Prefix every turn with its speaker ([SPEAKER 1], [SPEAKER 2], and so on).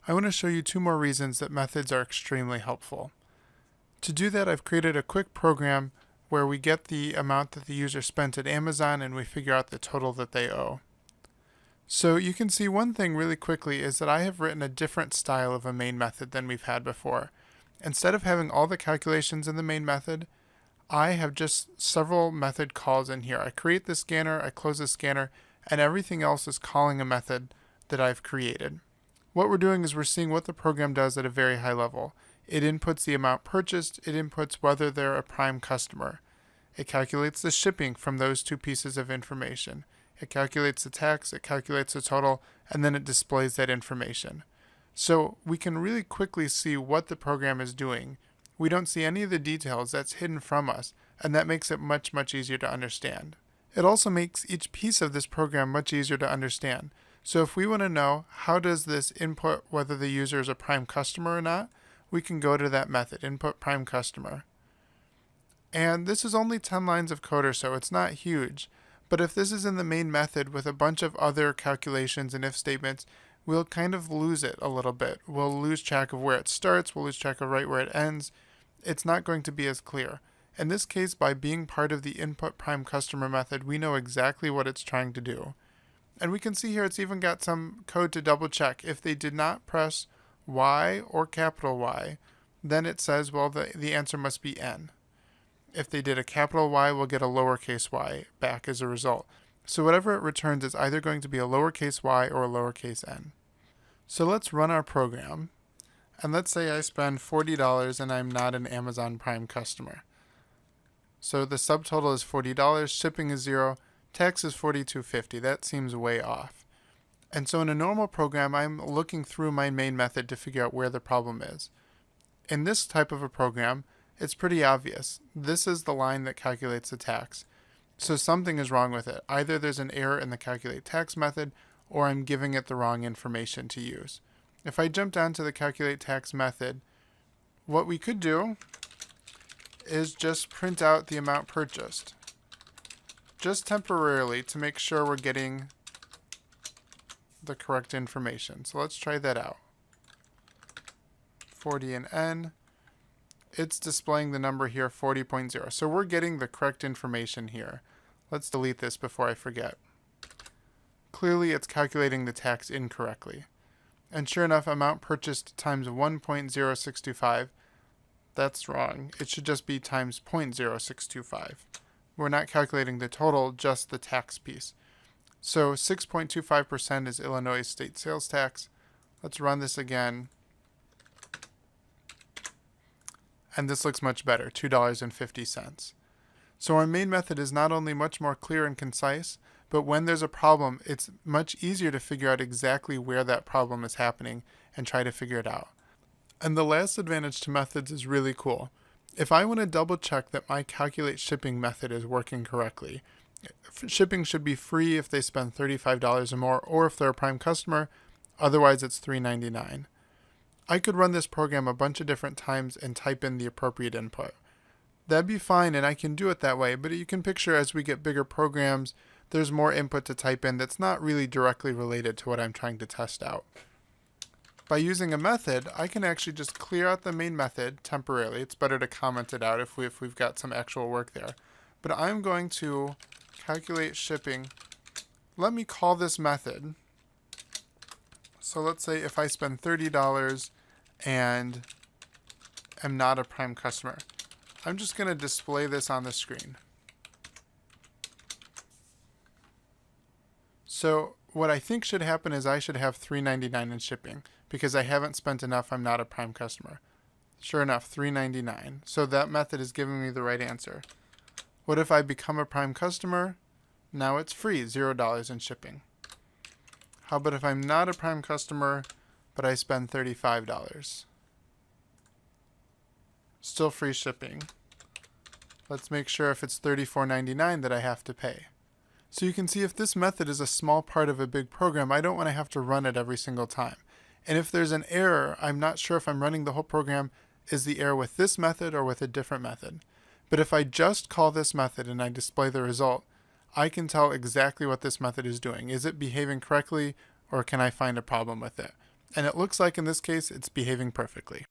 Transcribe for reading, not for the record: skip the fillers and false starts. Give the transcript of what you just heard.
[SPEAKER 1] I want to show you two more reasons that methods are extremely helpful. To do that, I've created a quick program where we get the amount that the user spent at Amazon and we figure out the total that they owe. So you can see one thing really quickly is that I have written a different style of a main method than we've had before. Instead of having all the calculations in the main method, I have just several method calls in here. I create the scanner, I close the scanner, and everything else is calling a method that I've created. What we're doing is we're seeing what the program does at a very high level. It inputs the amount purchased, it inputs whether they're a prime customer. It calculates the shipping from those two pieces of information. It calculates the tax, it calculates the total, and then it displays that information. So we can really quickly see what the program is doing. We don't see any of the details that's hidden from us, and that makes it much, much easier to understand. It also makes each piece of this program much easier to understand. So if we want to know how does this input whether the user is a prime customer or not, we can go to that method, input prime customer. And this is only 10 lines of code or so, it's not huge. But if this is in the main method with a bunch of other calculations and if statements, we'll kind of lose it a little bit. We'll lose track of where it starts, we'll lose track of right where it ends. It's not going to be as clear. In this case, by being part of the input prime customer method, we know exactly what it's trying to do. And we can see here it's even got some code to double check. If they did not press Y or capital Y, then it says, well, the answer must be N. If they did a capital Y, we'll get a lowercase y back as a result. So whatever it returns is either going to be a lowercase y or a lowercase n. So let's run our program. And let's say I spend $40 and I'm not an Amazon Prime customer. So the subtotal is $40, shipping is 0, tax is $42.50. That seems way off. And so in a normal program, I'm looking through my main method to figure out where the problem is. In this type of a program, it's pretty obvious. This is the line that calculates the tax. So something is wrong with it. Either there's an error in the calculate tax method, or I'm giving it the wrong information to use. If I jump down to the calculate tax method, what we could do is just print out the amount purchased. Just temporarily to make sure we're getting the correct information. So let's try that out. 40 and N. It's displaying the number here, 40.0. So we're getting the correct information here. Let's delete this before I forget. Clearly it's calculating the tax incorrectly. And sure enough, amount purchased times 1.0625. That's wrong. It should just be times 0.0625. We're not calculating the total, just the tax piece. So 6.25% is Illinois state sales tax. Let's run this again. And this looks much better, $2.50. So our main method is not only much more clear and concise, but when there's a problem, it's much easier to figure out exactly where that problem is happening and try to figure it out. And the last advantage to methods is really cool. If I want to double check that my calculate shipping method is working correctly, shipping should be free if they spend $35 or more, or if they're a prime customer, otherwise it's $3.99. I could run this program a bunch of different times and type in the appropriate input. That'd be fine, and I can do it that way, but you can picture as we get bigger programs, there's more input to type in that's not really directly related to what I'm trying to test out. By using a method, I can actually just clear out the main method temporarily. It's better to comment it out if we've got some actual work there. But I'm going to calculate shipping. Let me call this method. So let's say if I spend $30 and am not a prime customer, I'm just going to display this on the screen. So what I think should happen is I should have $3.99 in shipping because I haven't spent enough. I'm not a prime customer. Sure enough, $3.99. So that method is giving me the right answer. What if I become a prime customer? Now it's free, $0 in shipping. How about if I'm not a prime customer, but I spend $35? Still free shipping. Let's make sure if it's $34.99 that I have to pay. So you can see if this method is a small part of a big program, I don't want to have to run it every single time. And if there's an error, I'm not sure if I'm running the whole program, is the error with this method or with a different method. But if I just call this method and I display the result, I can tell exactly what this method is doing. Is it behaving correctly, or can I find a problem with it? And it looks like in this case it's behaving perfectly.